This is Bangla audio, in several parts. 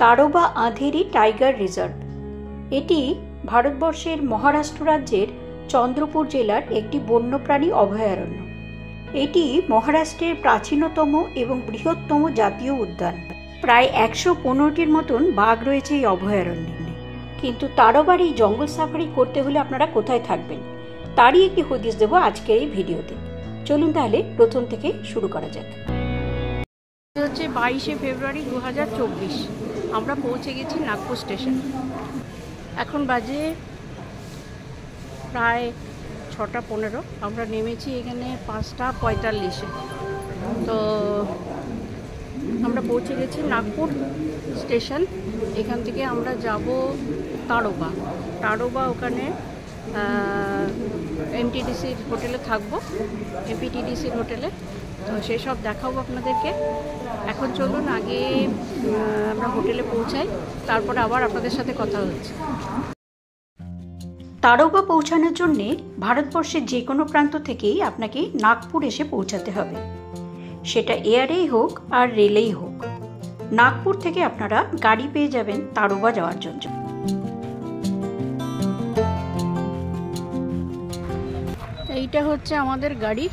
Tadoba আঁধেরি tiger reserve. এটি ভারতবর্ষের মহারাষ্ট্র রাজ্যের চন্দ্রপুর জেলার একটি বন্যপ্রাণী অভয়ারণ্য। এটি মহারাষ্ট্রের প্রাচীনতম এবং বৃহত্তম জাতীয় উদ্যান। প্রায় ১১৫টির মতন বাঘ রয়েছে এই অভয়ারণ্যে। কিন্তু তাড়োবার এই জঙ্গল সাফারি করতে হলে আপনারা কোথায় থাকবেন তারই একটি হদিশ দেব আজকের এই ভিডিওতে। চলুন তাহলে প্রথম থেকে শুরু করা যাক। হচ্ছে 22শে ফেব্রুয়ারি 2024। আমরা পৌঁছে গেছি নাগপুর স্টেশন। এখন বাজে প্রায় 6:15। আমরা নেমেছি এখানে 5:45-এ। তো আমরা পৌঁছে গেছি নাগপুর স্টেশন। এখান থেকে আমরা যাব তাড়োবা। ওখানে এমটিডিসির হোটেলে থাকবো, এমপিটিডিসির হোটেলে। তো সেসব দেখাবো আপনাদেরকে। এখন চলুন আগে আমরা হোটেলে পৌঁছাই, তারপরে আবার আপনাদের সাথে কথা হচ্ছে। তাড়োবা পৌঁছানোর জন্যে ভারতবর্ষের যে কোনো প্রান্ত থেকেই আপনাকে নাগপুর এসে পৌঁছাতে হবে, সেটা এয়ারেই হোক আর রেলেই হোক। নাগপুর থেকে আপনারা গাড়ি পেয়ে যাবেন তাড়োবা যাওয়ার জন্য। এইটা হচ্ছে আমাদের গাড়ি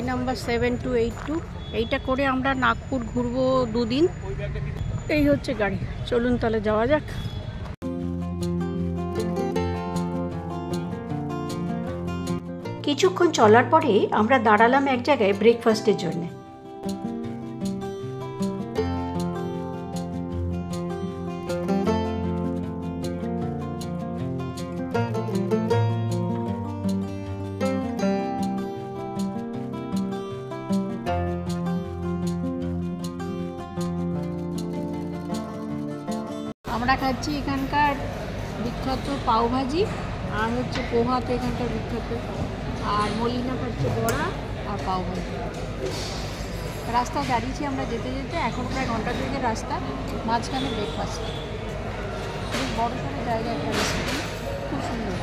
নাম্বার 7282। এইটা করে আমরা নাগপুর ঘুরবো 2 দিন। এই হচ্ছে গাড়ি। চলুন তাহলে যাওয়া যাক। কিছুক্ষণ চলার পরে আমরা দাঁড়ালাম এক জায়গায় ব্রেকফাস্টের জন্য। আমরা খাচ্ছি এখানকার বিখ্যাত পাওভাজি, আর হচ্ছে পোহা তো এখানকার বিখ্যাত, আর মলিনা খাচ্ছে বড়া আর পাওভাজি। রাস্তায় দাঁড়িয়েছি আমরা যেতে যেতে, এখন প্রায় ঘন্টা 2 রাস্তা, মাঝখানে ব্রেকফাস্ট। খুব বড় সড়ো জায়গা, একটা রেস্টুরেন্ট, খুব সুন্দর।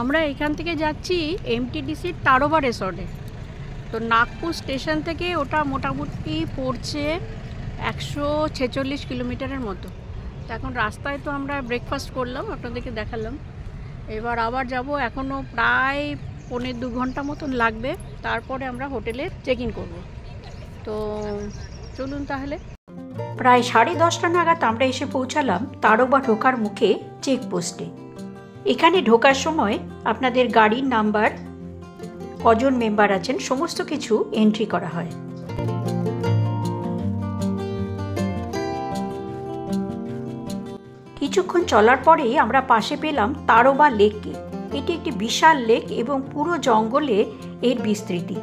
আমরা এখান থেকে যাচ্ছি এমটিডিসির তাড়োবা রিসর্টে। তো নাগপুর স্টেশন থেকে ওটা মোটামুটি পড়ছে 146 কিলোমিটারের মতো। তো এখন রাস্তায় তো আমরা ব্রেকফাস্ট করলাম, আপনাদেরকে দেখালাম। এবার আবার যাব, এখনও প্রায় 1.5-2 ঘন্টা মতন লাগবে, তারপরে আমরা হোটেলে চেক ইন করবো। তো চলুন তাহলে। প্রায় 10:30টা নাগাদ আমরা এসে পৌঁছালাম তাড়োবা ঢোকার মুখে চেকপোস্টে। এখানে ঢোকার সময় আপনাদের গাড়ির নাম্বার, কজন মেম্বার আছেন, সমস্ত কিছু এন্ট্রি করা হয়। কিছুক্ষণ চলার পরেই আমরা পাশে পেলাম তাড়োবা লেককে। এটি একটি বিশাল লেক এবং পুরো জঙ্গলে এর বিস্তৃতি।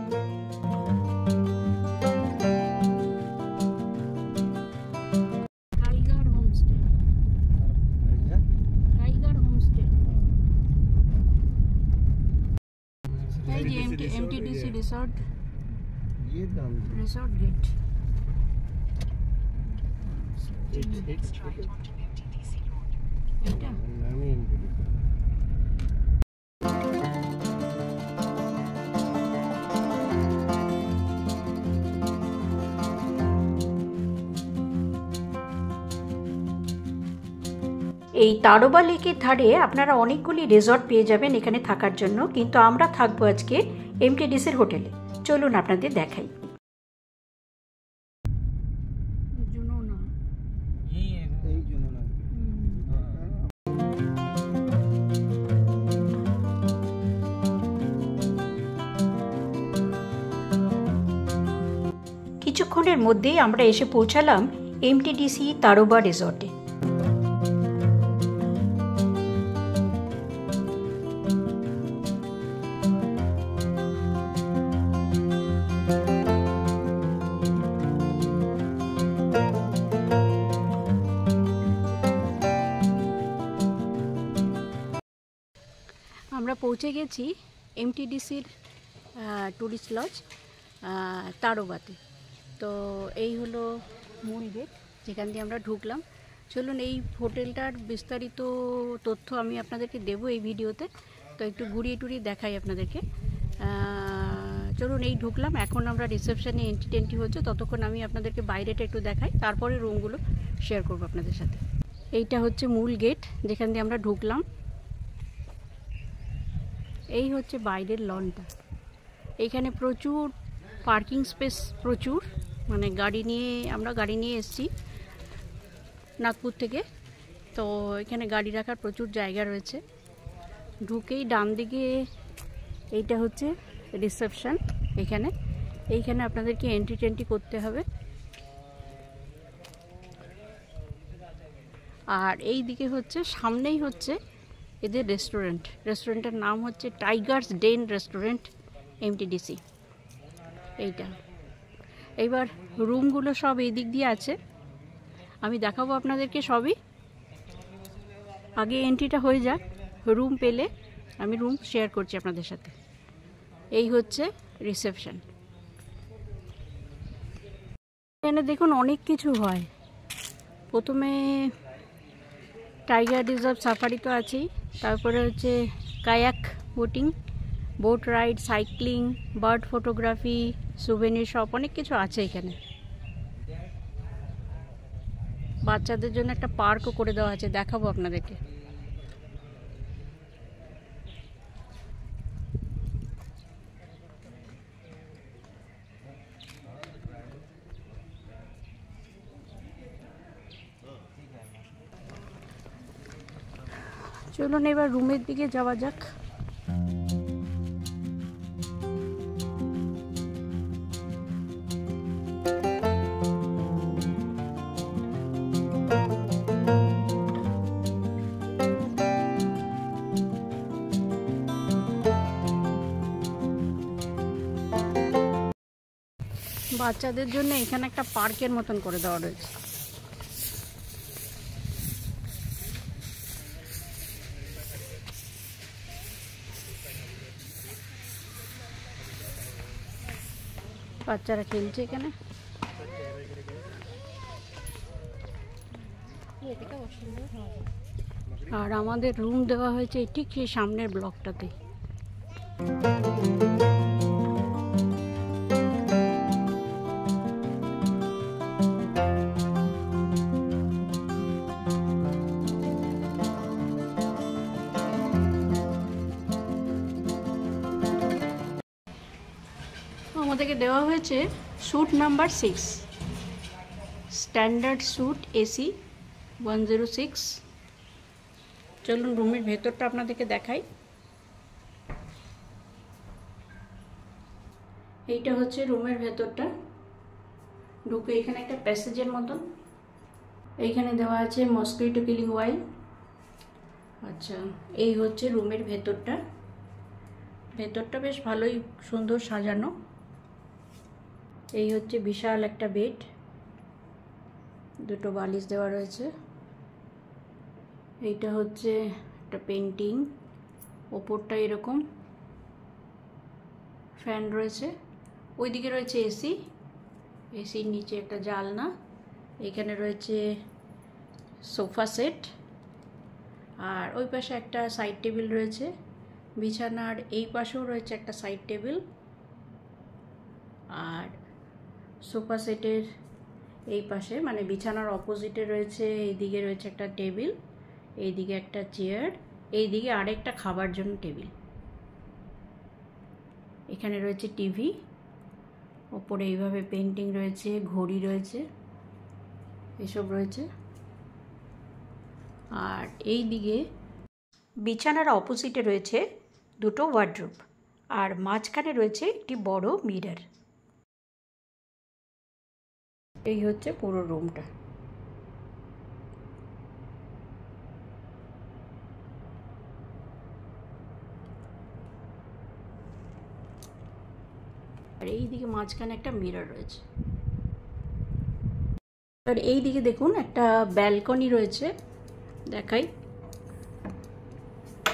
MTDC resort gate. এই তাড়োবা লেকের ধারে আপনারা অনেকগুলি রিসর্ট পেয়ে যাবেন এখানে থাকার জন্য, কিন্তু আমরা থাকবো আজকে এমটিডিসির হোটেলে। চলুন আপনাদের দেখাই। কিছুক্ষণের মধ্যেই আমরা এসে পৌঁছালাম এমটিডিসি তাড়োবা রিসর্টে। আমরা পৌঁছে গেছি এমটিডিসির ট্যুরিস্ট লজ তাড়োবাতে। তো এই হলো মূল গেট, যেখান দিয়ে আমরা ঢুকলাম। চলুন এই হোটেলটার বিস্তারিত তথ্য আমি আপনাদেরকে দেবো এই ভিডিওতে। তো একটু ঘুরিয়ে টুরিয়ে দেখাই আপনাদেরকে। চলুন, এই ঢুকলাম, এখন আমরা রিসেপশনে এন্ট্রি হচ্ছে, ততক্ষণ আমি আপনাদেরকে বাইরেটা একটু দেখাই, তারপরে রুমগুলো শেয়ার করবো আপনাদের সাথে। এইটা হচ্ছে মূল গেট যেখান দিয়ে আমরা ঢুকলাম। এই হচ্ছে বাইরের লনটা। এইখানে প্রচুর পার্কিং স্পেস, প্রচুর, মানে আমরা গাড়ি নিয়ে এসেছি নাগপুর থেকে, তো এখানে গাড়ি রাখার প্রচুর জায়গা রয়েছে। ঢুকেই ডান দিকে এইটা হচ্ছে রিসেপশন। এইখানে আপনাদেরকে এন্ট্রি করতে হবে। আর এই দিকে হচ্ছে, সামনেই হচ্ছে এদের রেস্টুরেন্টের নাম হচ্ছে টাইগার্স ডেন রেস্টুরেন্ট, এমটিডিসি। এইটা এইবার রুমগুলো সব এই দিক দিয়ে আছে, আমি দেখাবো আপনাদেরকে সবই। আগে এন্ট্রিটা হয়ে যাক, রুম পেলে আমি রুম শেয়ার করছি আপনাদের সাথে। এই হচ্ছে রিসেপশন। এখানে দেখুন অনেক কিছু হয়। প্রথমে টাইগার রিজার্ভ সাফারি তো আছেই, তারপরে হচ্ছে kayak boating, boat ride, cycling, bird photography, souvenir shop, অনেক কিছু আছে এখানে। বাচ্চাদের জন্য একটা পার্কও করে দেওয়া আছে, দেখাবো আপনাদেরকে। চলুন এবার রুমের দিকে যাওয়া যাক। বাচ্চাদের জন্য এখানে একটা পার্কের মতন করে দেওয়া রয়েছে। বাচ্চারা খেলছে এখানে। আর আমাদের রুম দেওয়া হয়েছে ঠিক সেই সামনের ব্লকটাতে। আমাদেরকে দেওয়া হয়েছে suite number 6, standard suite AC 106। চলুন রুমের ভেতরটা আপনাদেরকে দেখাই। এইটা হচ্ছে রুমের ভেতরটা। ঢুকে এখানে একটা প্যাসেজের মতন, এইখানে দেওয়া আছে মসকিটো কিলিং অয়েল। আচ্ছা, এই হচ্ছে রুমের ভেতরটা। ভেতরটা বেশ ভালোই সুন্দর সাজানো। এই হচ্ছে বিশাল একটা বেড, দুটো বালিশ দেওয়া রয়েছে। এইটা হচ্ছে একটা পেন্টিং, ওপরটা এরকম ফ্যান রয়েছে। ওইদিকে রয়েছে এসি, এসির নিচে একটা জানলা। এখানে রয়েছে সোফা সেট, আর ওই পাশে একটা সাইড টেবিল রয়েছে। বিছানার এই পাশেও রয়েছে একটা সাইড টেবিল, আর সোফা সেটের এই পাশে মানে বিছানার অপোজিটে রয়েছে, এইদিকে রয়েছে একটা টেবিল, এইদিকে একটা চেয়ার, এইদিকে আরেকটা খাবার জন্য টেবিল। এখানে রয়েছে টিভি, ওপরে এইভাবে পেন্টিং রয়েছে, ঘড়ি রয়েছে, এসব রয়েছে। আর এই দিকে বিছানার অপোজিটে রয়েছে দুটো ওয়ার্ডরোব, আর মাঝখানে রয়েছে একটি বড় মিরর। এই হচ্ছে পুরো রুমটা। আর এই দিকে মাঝখানে একটা মিরর রয়েছে। আর এই দিকে দেখুন একটা ব্যালকনি রয়েছে, দেখাই।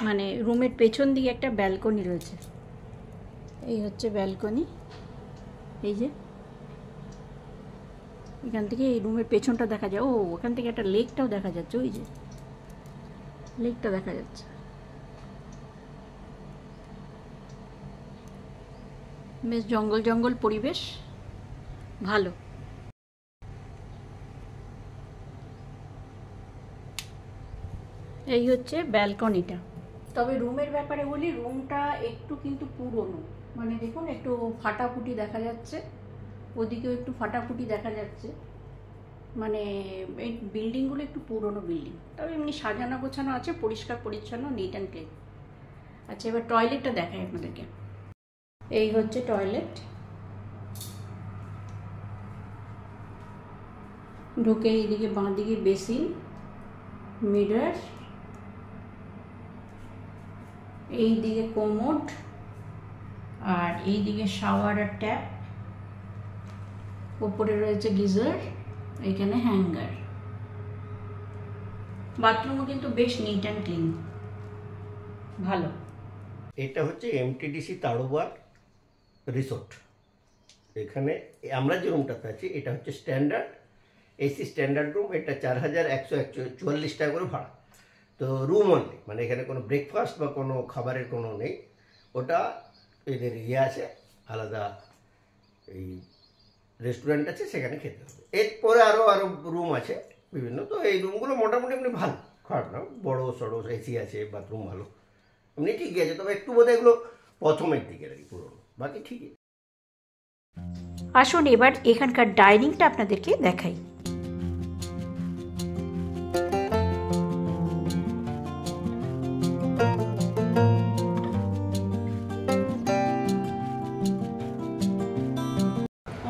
মানে রুমের পেছন দিকে একটা ব্যালকনি রয়েছে। এই হচ্ছে ব্যালকনি, এই যে এখান থেকে এই রুমের পেছনটা দেখা যায়। ও, ওখান থেকে একটা লেকটাও দেখা যাচ্ছে, ওই যে লেকটা দেখা যাচ্ছে। বেশ জঙ্গল জঙ্গল পরিবেশ, ভালো। এই হচ্ছে ব্যালকনিটা। তবে রুমের ব্যাপারে বলি, রুমটা একটু কিন্তু পুরনো, মানে দেখুন একটু ফাটাফুটি দেখা যাচ্ছে, ওদিকেও একটু ফাটাফুটি দেখা যাচ্ছে, মানে এই বিল্ডিংগুলো একটু পুরনো বিল্ডিং। তবে এমনি সাজানো গোছানো আছে, পরিষ্কার পরিচ্ছন্ন, নিট অ্যান্ড ক্লিন। আচ্ছা, এবার টয়লেটটা দেখাই আপনাদেরকে। এই হচ্ছে টয়লেট। ঢুকে এইদিকে বাঁ দিকে বেসিন, মিরর, এই দিকে কোমোড, আর এই দিকে শাওয়ার আর ট্যাপ, উপরে রয়েছে গিজার, এখানে হ্যাঙ্গার। বাথরুমও কিন্তু বেশ নিট অ্যান্ড ক্লিন, ভালো। এটা হচ্ছে এমটিডিসি তাড়োবার রিসোর্ট। এখানে আমরা যে রুমটাতে আছি এটা হচ্ছে স্ট্যান্ডার্ড এসি স্ট্যান্ডার্ড রুম। এটা 4144 টাকা করে ভাড়া। তো রুম অনলি, মানে এখানে কোনো ব্রেকফাস্ট বা কোনো খাবারের কোনো নেই। ওটা এদের আছে, আলাদা এই রেস্টুরেন্ট আছে, সেখানে খেতে হবে। এরপরে আরও রুম আছে বিভিন্ন। তো এই রুমগুলো মোটামুটি এমনি ভালো, খারাপ না, বড়ো সড়ো এসি আছে, বাথরুম ভালো, এমনি ঠিকই আছে। তবে একটু বোধহয় এগুলো প্রথমের দিকে আর কি পুরোনো, বাকি ঠিকই। আসুন এবার এখানকার ডাইনিংটা আপনাদেরকে দেখাই।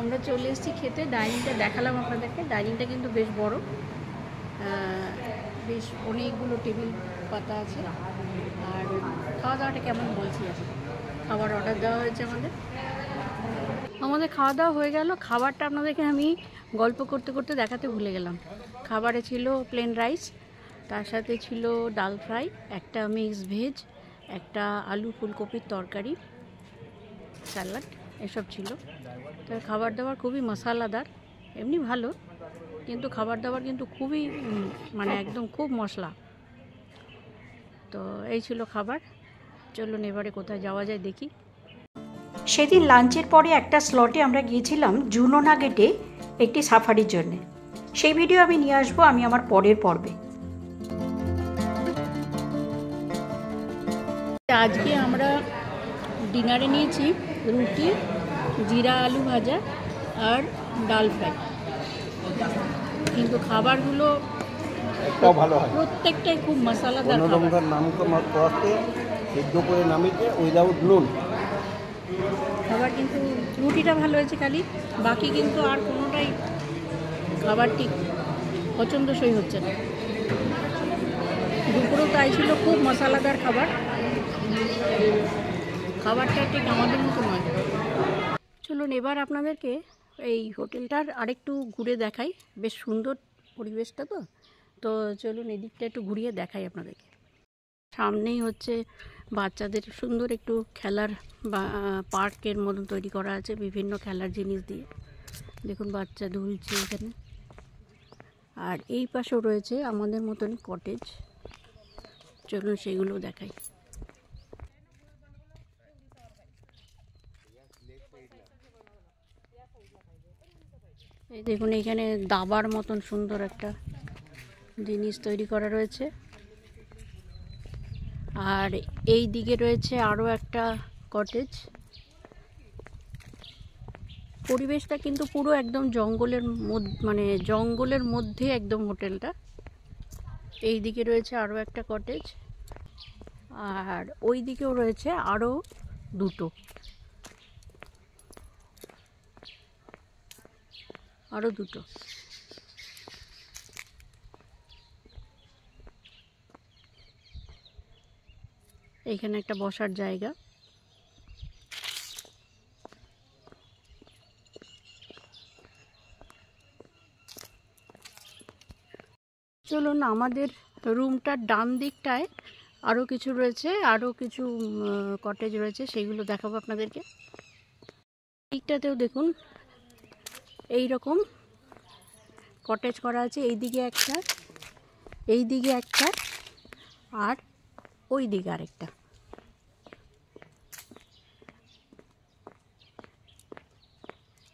আমরা চলে এসেছি খেতে। ডাইনিংটা দেখালাম আপনাদেরকে। ডাইনিংটা কিন্তু বেশ বড়, বেশ অনেকগুলো টেবিল পাতা আছে। আর খাওয়া দাওয়াটা কেমন বলছি, আসলে খাবার অর্ডার দেওয়া হয়েছে আমাদের খাওয়া দাওয়া হয়ে গেল। খাবারটা আপনাদেরকে আমি গল্প করতে করতে দেখাতে ভুলে গেলাম। খাবারে ছিল প্লেন রাইস, তার সাথে ছিল ডাল ফ্রাই, একটা মিক্স ভেজ, একটা আলু ফুলকপির তরকারি, স্যালাড, এসব ছিল। তো খাবার দাবার খুবই মশলাদার, এমনি ভালো, কিন্তু খাবার দাবার কিন্তু খুবই মানে একদম খুব মশলা। তো এই ছিল খাবার। চলুন এবারে কোথায় যাওয়া যায় দেখি। সেদিন লাঞ্চের পরে একটা স্লটে আমরা গিয়েছিলাম জুনোনা গেটে একটি সাফারির জন্যে। সেই ভিডিও আমি নিয়ে আসবো আমি আমার পরের পর্বে। আজকে আমরা ডিনারে নিয়েছি রুটি, জিরা আলু ভাজা আর ডাল ফ্রাই। কিন্তু খাবারগুলো ভালো হয়, প্রত্যেকটাই খুব মশলাদার। সিদ্ধ করে নামিয়ে উইদাউট নুন। খাবার কিন্তু রুটিটা ভালো হয়েছে খালি, বাকি কিন্তু আর কোনোটাই খাবার ঠিক পছন্দসই হচ্ছে না। দুপুরেও তাই ছিল, খুব মশলাদার খাবার। খাবারটা ঠিক আমাদের মতো নয়। চলুন এবার আপনাদেরকে এই হোটেলটার আরেকটু ঘুরে দেখাই। বেশ সুন্দর পরিবেশটা, তো চলুন এদিকটা একটু ঘুরিয়ে দেখাই আপনাদেরকে। সামনেই হচ্ছে বাচ্চাদের সুন্দর একটু খেলার বা পার্কের মতন তৈরি করা আছে বিভিন্ন খেলার জিনিস দিয়ে। দেখুন বাচ্চা দুলছে এখানে। আর এই পাশেও রয়েছে আমাদের মতন কটেজ, চলুন সেগুলো দেখাই। এই দেখুন এখানে দাবার মতন সুন্দর একটা জিনিস তৈরি করা রয়েছে। আর এই দিকে রয়েছে আরও একটা কটেজ। পরিবেশটা কিন্তু পুরো একদম জঙ্গলের মধ্যে, মানে জঙ্গলের মধ্যে একদম হোটেলটা। এই দিকে রয়েছে আরও একটা কটেজ, আর ওই দিকেও রয়েছে আরও দুটো। এইখানে একটা বসার জায়গা। চলুন আমাদের রুমটার ডান দিকটায় আরও কিছু রয়েছে, আরও কিছু কটেজ রয়েছে, সেইগুলো দেখাবো আপনাদেরকে। দিকটাতেও দেখুন এই রকম কটেজ করা আছে। এই দিকে একটা, আর ওই দিকে আরেকটা।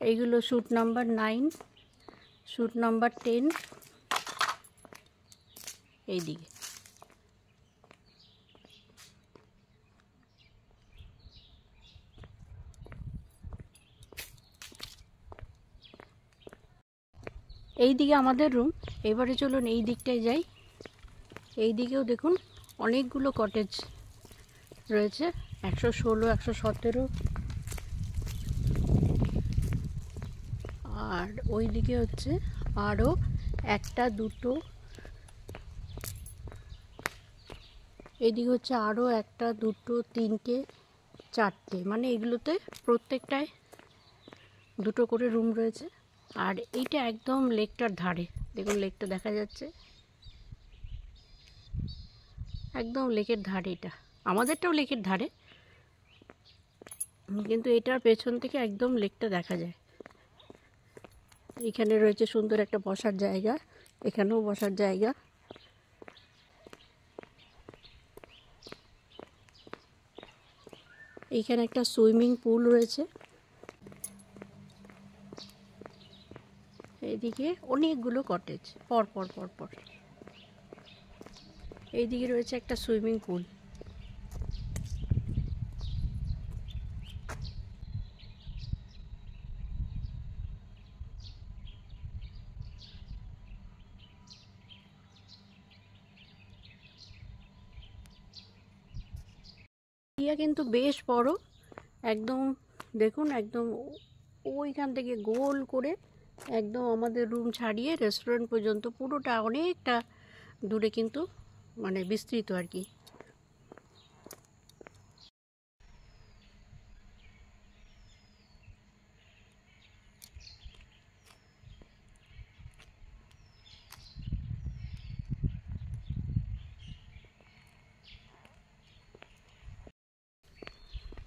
এইগুলো স্যুট নাম্বার 9, স্যুট নাম্বার 10 এইদিকে। এইদিকে আমাদের রুম। এবারে চলুন এই দিকটায় যাই। এই দিকেও দেখুন অনেকগুলো কটেজ রয়েছে, 116, 117, আর ওই দিকে হচ্ছে আরও 1টা 2টো, এইদিকে হচ্ছে আরও 1টা 2টো 3টে 4টে, মানে এগুলোতে প্রত্যেকটায় 2টো করে রুম রয়েছে। আর এইটা একদম লেকটার ধারে, দেখুন লেকটা দেখা যাচ্ছে, একদম লেকের ধারে। এটা আমাদেরটাও লেকের ধারে, কিন্তু এটার পেছন থেকে একদম লেকটা দেখা যায়। এখানে রয়েছে সুন্দর একটা বসার জায়গা, এখানেও বসার জায়গা। এইখানে একটা সুইমিং পুল রয়েছে। এইদিকে অনেকগুলো কটেজ পর পর পর পর। এইদিকে রয়েছে একটা সুইমিং পুল। এরিয়া কিন্তু বেশ বড়, একদম দেখুন, একদম ওইখান থেকে গোল করে একদম আমাদের রুম ছাড়িয়ে রেস্টুরেন্ট পর্যন্ত পুরোটা অনেকটা দূরে কিন্তু মানে বিস্তৃত আর কি।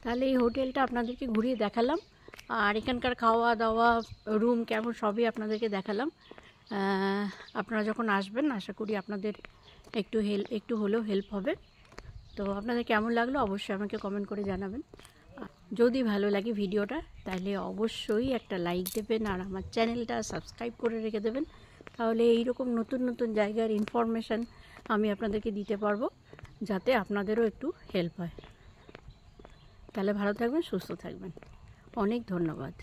তাহলে এই হোটেলটা আপনাদেরকে ঘুরিয়ে দেখালাম, আর এখানকার খাওয়া দাওয়া, রুম কেমন সবই আপনাদেরকে দেখালাম। আপনারা যখন আসবেন আশা করি আপনাদের একটু হলেও হেল্প হবে। তো আপনাদের কেমন লাগলো অবশ্যই আমাকে কমেন্ট করে জানাবেন। যদি ভালো লাগে ভিডিওটা তাহলে অবশ্যই একটা লাইক দেবেন, আর আমার চ্যানেলটা সাবস্ক্রাইব করে রেখে দেবেন। তাহলে এইরকম নতুন নতুন জায়গার ইনফরমেশান আমি আপনাদেরকে দিতে পারবো, যাতে আপনাদেরও একটু হেল্প হয়। তাহলে ভালো থাকবেন, সুস্থ থাকবেন। অনেক ধন্যবাদ।